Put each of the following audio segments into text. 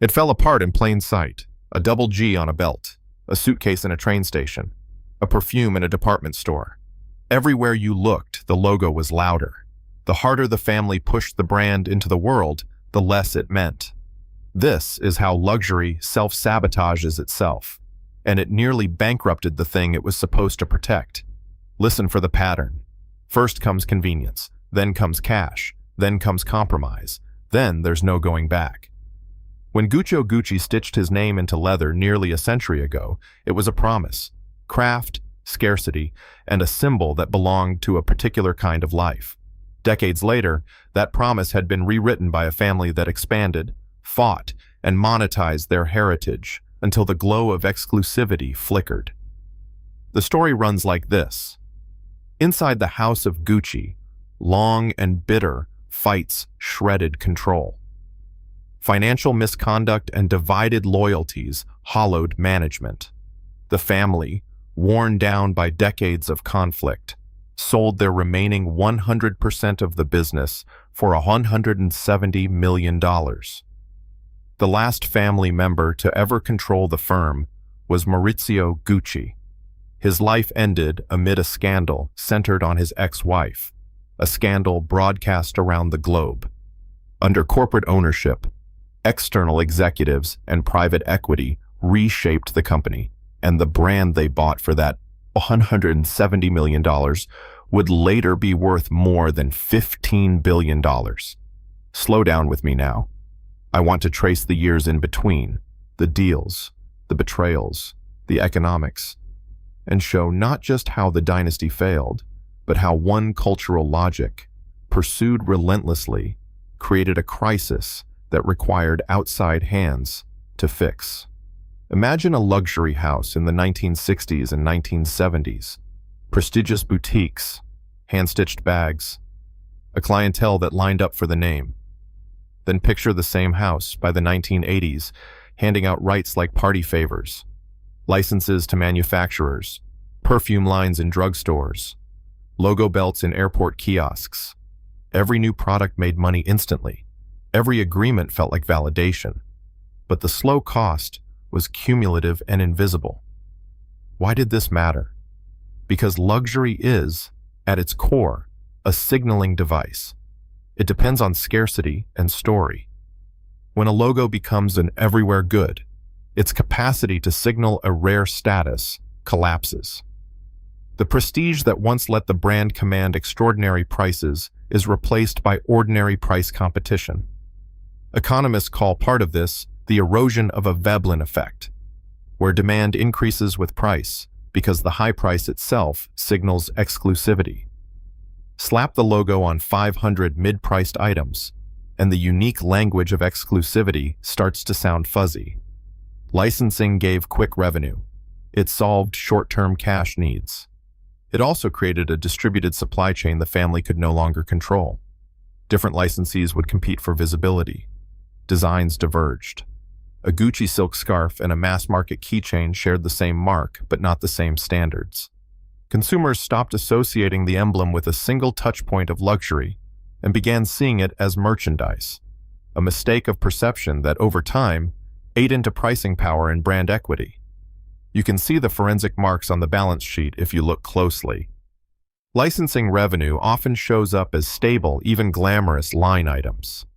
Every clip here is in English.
It fell apart in plain sight. A double G on a belt, a suitcase in a train station, a perfume in a department store. Everywhere you looked, the logo was louder. The harder the family pushed the brand into the world, the less it meant. This is how luxury self-sabotages itself, and it nearly bankrupted the thing it was supposed to protect. Listen for the pattern. First comes convenience, then comes cash, then comes compromise, then there's no going back. When Gucci stitched his name into leather nearly a century ago, it was a promise: craft, scarcity, and a symbol that belonged to a particular kind of life. Decades later, that promise had been rewritten by a family that expanded, fought, and monetized their heritage until the glow of exclusivity flickered. The story runs like this. Inside the house of Gucci, long and bitter fights shredded control. Financial misconduct and divided loyalties hollowed management. The family, worn down by decades of conflict, sold their remaining 100% of the business for $170 million. The last family member to ever control the firm was Maurizio Gucci. His life ended amid a scandal centered on his ex-wife, a scandal broadcast around the globe. Under corporate ownership, external executives and private equity reshaped the company, and the brand they bought for that $170 million would later be worth more than $15 billion. Slow down with me now. I want to trace the years in between, the deals, the betrayals, the economics, and show not just how the dynasty failed, but how one cultural logic, pursued relentlessly, created a crisis that required outside hands to fix. Imagine a luxury house in the 1960s and 1970s, prestigious boutiques, hand-stitched bags, a clientele that lined up for the name. Then picture the same house by the 1980s, handing out rights like party favors, licenses to manufacturers, perfume lines in drugstores, logo belts in airport kiosks. Every new product made money instantly. Every agreement felt like validation. But the slow cost was cumulative and invisible. Why did this matter? Because luxury is, at its core, a signaling device. It depends on scarcity and story. When a logo becomes an everywhere good, its capacity to signal a rare status collapses. The prestige that once let the brand command extraordinary prices is replaced by ordinary price competition. Economists call part of this the erosion of a Veblen effect, where demand increases with price because the high price itself signals exclusivity. Slap the logo on 500 mid-priced items, and the unique language of exclusivity starts to sound fuzzy. Licensing gave quick revenue. It solved short-term cash needs. It also created a distributed supply chain the family could no longer control. Different licensees would compete for visibility. Designs diverged. A Gucci silk scarf and a mass-market keychain shared the same mark, but not the same standards. Consumers stopped associating the emblem with a single touchpoint of luxury and began seeing it as merchandise, a mistake of perception that, over time, ate into pricing power and brand equity. You can see the forensic marks on the balance sheet if you look closely. Licensing revenue often shows up as stable, even glamorous line items.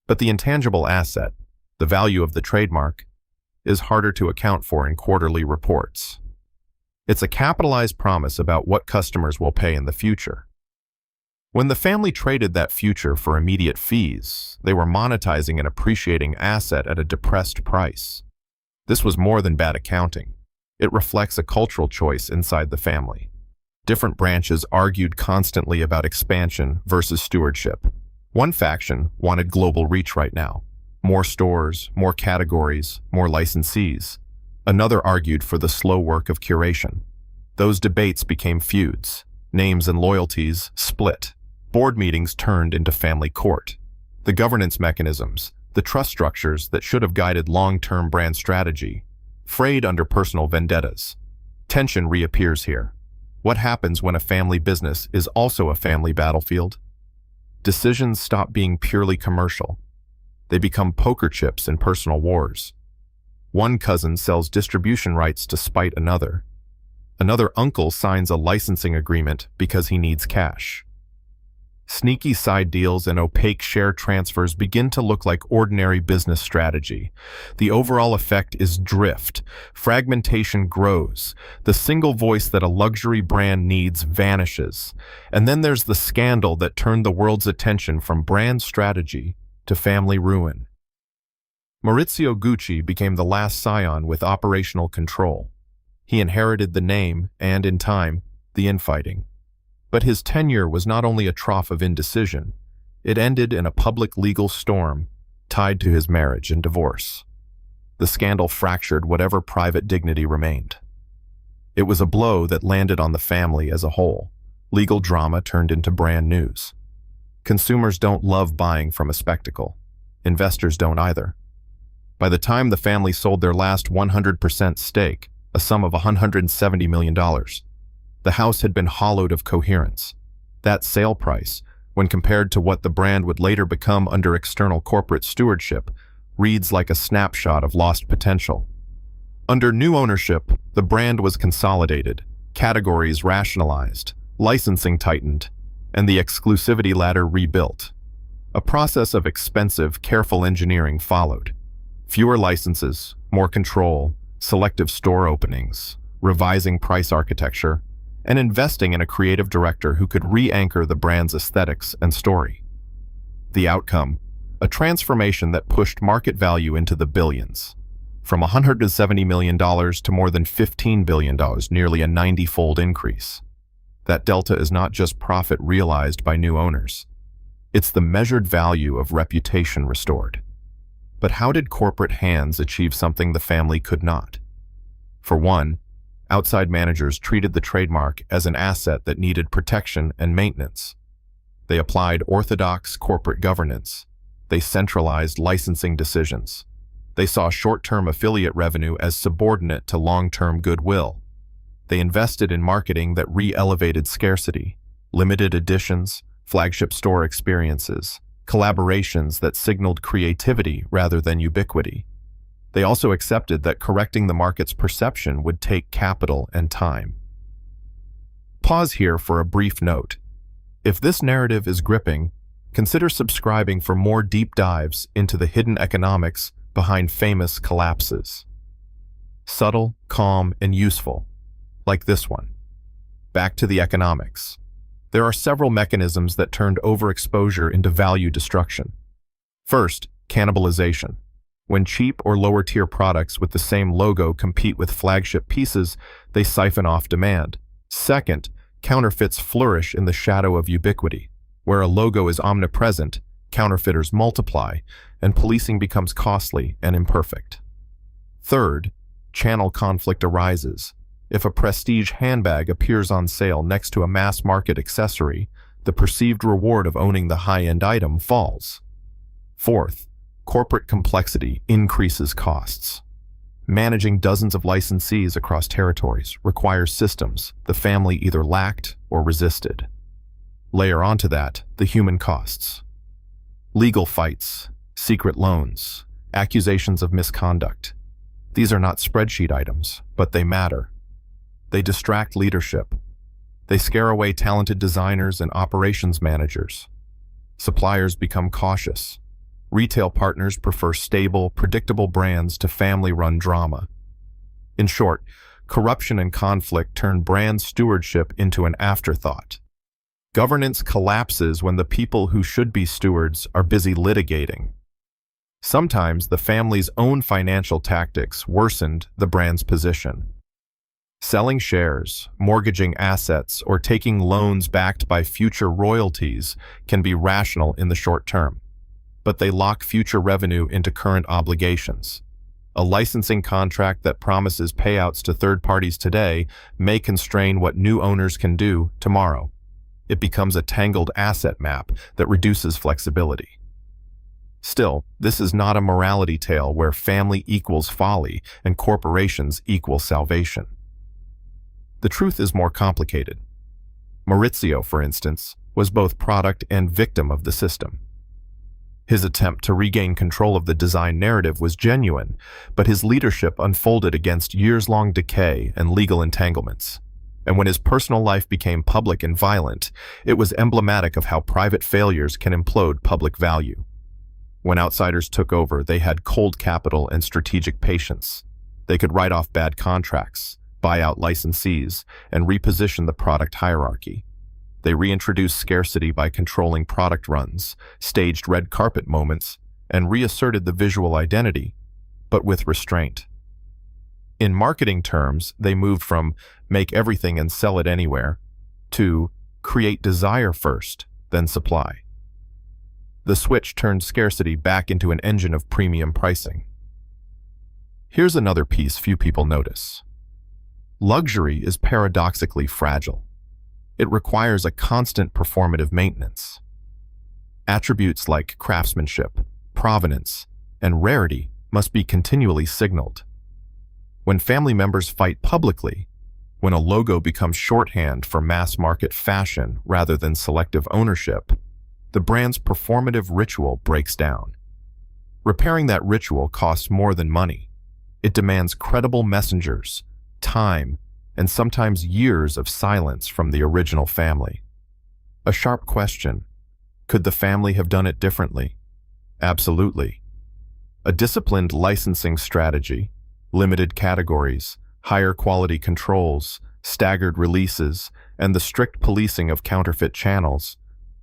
But the intangible asset, the value of the trademark, is harder to account for in quarterly reports. It's a capitalized promise about what customers will pay in the future. When the family traded that future for immediate fees, they were monetizing an appreciating asset at a depressed price. This was more than bad accounting. It reflects a cultural choice inside the family. Different branches argued constantly about expansion versus stewardship. One faction wanted global reach right now. More stores, more categories, more licensees. Another argued for the slow work of curation. Those debates became feuds. Names and loyalties split. Board meetings turned into family court. The governance mechanisms, the trust structures that should have guided long-term brand strategy, frayed under personal vendettas. Tension reappears here. What happens when a family business is also a family battlefield? Decisions stop being purely commercial. They become poker chips in personal wars. One cousin sells distribution rights to spite another. Another uncle signs a licensing agreement because he needs cash. Sneaky side deals and opaque share transfers begin to look like ordinary business strategy. The overall effect is drift. Fragmentation grows. The single voice that a luxury brand needs vanishes. And then there's the scandal that turned the world's attention from brand strategy to family ruin. Maurizio Gucci became the last scion with operational control. He inherited the name and, in time, the infighting. But his tenure was not only a trough of indecision, it ended in a public legal storm tied to his marriage and divorce. The scandal fractured whatever private dignity remained. It was a blow that landed on the family as a whole. Legal drama turned into brand news. Consumers don't love buying from a spectacle. Investors don't either. By the time the family sold their last 100% stake, a sum of $170 million, the house had been hollowed of coherence. That sale price, when compared to what the brand would later become under external corporate stewardship, reads like a snapshot of lost potential. Under new ownership, the brand was consolidated, categories rationalized, licensing tightened, and the exclusivity ladder rebuilt. A process of expensive, careful engineering followed. Fewer licenses, more control, selective store openings, revising price architecture, and investing in a creative director who could re-anchor the brand's aesthetics and story. The outcome, a transformation that pushed market value into the billions, from $170 million to more than $15 billion, nearly a 90-fold increase. That delta is not just profit realized by new owners. It's the measured value of reputation restored. But how did corporate hands achieve something the family could not? For one, outside managers treated the trademark as an asset that needed protection and maintenance. They applied orthodox corporate governance. They centralized licensing decisions. They saw short-term affiliate revenue as subordinate to long-term goodwill. They invested in marketing that re-elevated scarcity, limited editions, flagship store experiences, collaborations that signaled creativity rather than ubiquity. They also accepted that correcting the market's perception would take capital and time. Pause here for a brief note. If this narrative is gripping, consider subscribing for more deep dives into the hidden economics behind famous collapses. Subtle, calm, and useful, like this one. Back to the economics. There are several mechanisms that turned overexposure into value destruction. First, cannibalization. When cheap or lower-tier products with the same logo compete with flagship pieces, they siphon off demand. Second, counterfeits flourish in the shadow of ubiquity. Where a logo is omnipresent, counterfeiters multiply, and policing becomes costly and imperfect. Third, channel conflict arises. If a prestige handbag appears on sale next to a mass-market accessory, the perceived reward of owning the high-end item falls. Fourth, corporate complexity increases costs. Managing dozens of licensees across territories requires systems the family either lacked or resisted. Layer onto that the human costs. Legal fights, secret loans, accusations of misconduct. These are not spreadsheet items, but they matter. They distract leadership. They scare away talented designers and operations managers. Suppliers become cautious. Retail partners prefer stable, predictable brands to family-run drama. In short, corruption and conflict turn brand stewardship into an afterthought. Governance collapses when the people who should be stewards are busy litigating. Sometimes the family's own financial tactics worsened the brand's position. Selling shares, mortgaging assets, or taking loans backed by future royalties can be rational in the short term, but they lock future revenue into current obligations. A licensing contract that promises payouts to third parties today may constrain what new owners can do tomorrow. It becomes a tangled asset map that reduces flexibility. Still, this is not a morality tale where family equals folly and corporations equal salvation. The truth is more complicated. Maurizio, for instance, was both product and victim of the system. His attempt to regain control of the design narrative was genuine, but his leadership unfolded against years-long decay and legal entanglements. And when his personal life became public and violent, it was emblematic of how private failures can implode public value. When outsiders took over, they had cold capital and strategic patience. They could write off bad contracts, buy out licensees, and reposition the product hierarchy. They reintroduced scarcity by controlling product runs, staged red carpet moments, and reasserted the visual identity, but with restraint. In marketing terms, they moved from make everything and sell it anywhere to create desire first, then supply. The switch turned scarcity back into an engine of premium pricing. Here's another piece few people notice. Luxury is paradoxically fragile. It requires a constant performative maintenance. Attributes like craftsmanship, provenance, and rarity must be continually signaled. When family members fight publicly, when a logo becomes shorthand for mass-market fashion rather than selective ownership, the brand's performative ritual breaks down. Repairing that ritual costs more than money. It demands credible messengers, time, and sometimes years of silence from the original family. A sharp question: could the family have done it differently? Absolutely. A disciplined licensing strategy, limited categories, higher quality controls, staggered releases, and the strict policing of counterfeit channels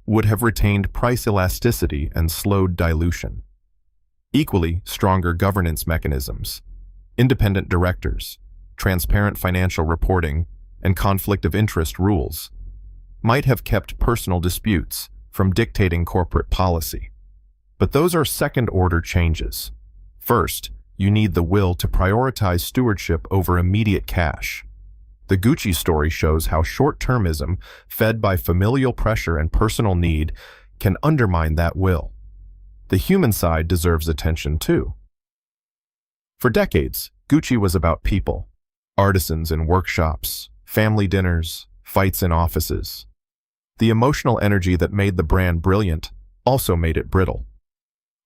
would have retained price elasticity and slowed dilution. Equally, stronger governance mechanisms, independent directors, transparent financial reporting, and conflict of interest rules might have kept personal disputes from dictating corporate policy. But those are second-order changes. First, you need the will to prioritize stewardship over immediate cash. The Gucci story shows how short-termism, fed by familial pressure and personal need, can undermine that will. The human side deserves attention too. For decades, Gucci was about people. Artisans in workshops, family dinners, fights in offices. The emotional energy that made the brand brilliant also made it brittle.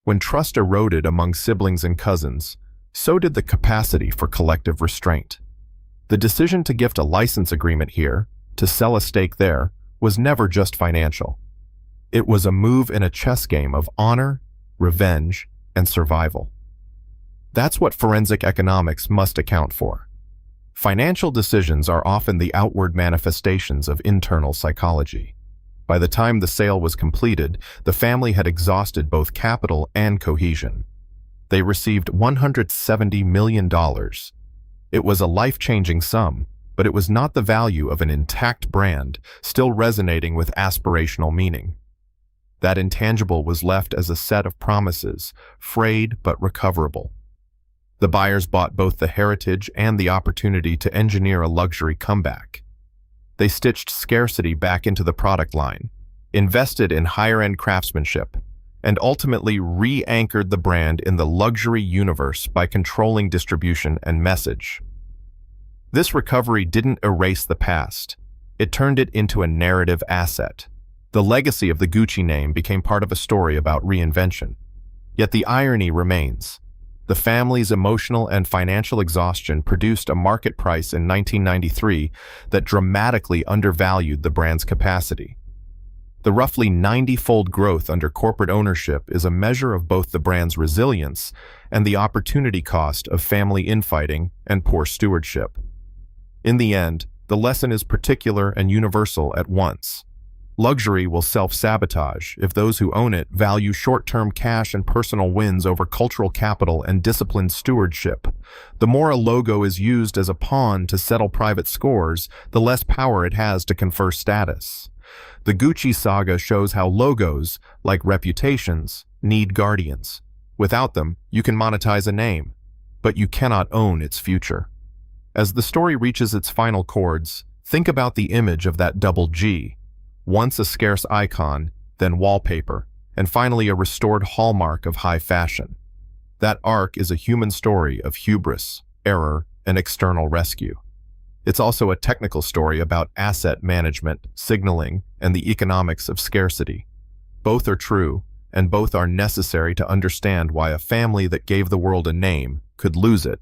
When trust eroded among siblings and cousins, so did the capacity for collective restraint. The decision to gift a license agreement here, to sell a stake there, was never just financial. It was a move in a chess game of honor, revenge, and survival. That's what forensic economics must account for. Financial decisions are often the outward manifestations of internal psychology. By the time the sale was completed, the family had exhausted both capital and cohesion. They received $170 million. It was a life-changing sum, but it was not the value of an intact brand, still resonating with aspirational meaning. That intangible was left as a set of promises, frayed but recoverable. The buyers bought both the heritage and the opportunity to engineer a luxury comeback. They stitched scarcity back into the product line, invested in higher-end craftsmanship, and ultimately re-anchored the brand in the luxury universe by controlling distribution and message. This recovery didn't erase the past. It turned it into a narrative asset. The legacy of the Gucci name became part of a story about reinvention. Yet the irony remains. The family's emotional and financial exhaustion produced a market price in 1993 that dramatically undervalued the brand's capacity. The roughly 90-fold growth under corporate ownership is a measure of both the brand's resilience and the opportunity cost of family infighting and poor stewardship. In the end, the lesson is particular and universal at once. Luxury will self-sabotage if those who own it value short-term cash and personal wins over cultural capital and disciplined stewardship. The more a logo is used as a pawn to settle private scores, the less power it has to confer status. The Gucci saga shows how logos, like reputations, need guardians. Without them, you can monetize a name, but you cannot own its future. As the story reaches its final chords, think about the image of that double G. Once a scarce icon, then wallpaper, and finally a restored hallmark of high fashion. That arc is a human story of hubris, error, and external rescue. It's also a technical story about asset management, signaling, and the economics of scarcity. Both are true, and both are necessary to understand why a family that gave the world a name could lose it,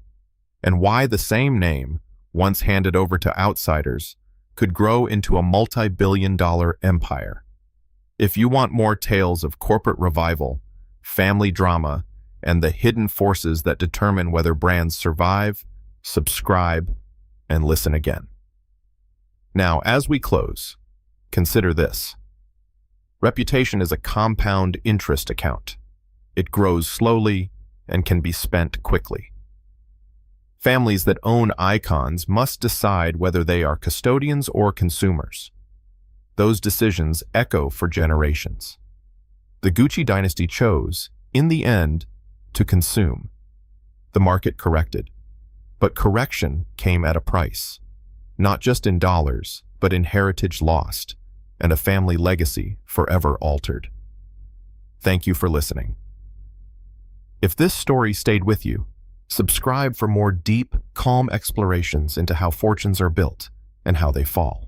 and why the same name, once handed over to outsiders, could grow into a multi-billion-dollar empire. If you want more tales of corporate revival, family drama, and the hidden forces that determine whether brands survive, subscribe, and listen again. Now, as we close, consider this. Reputation is a compound interest account. It grows slowly and can be spent quickly. Families that own icons must decide whether they are custodians or consumers. Those decisions echo for generations. The Gucci dynasty chose, in the end, to consume. The market corrected. But correction came at a price. Not just in dollars, but in heritage lost, and a family legacy forever altered. Thank you for listening. If this story stayed with you, subscribe for more deep, calm explorations into how fortunes are built and how they fall.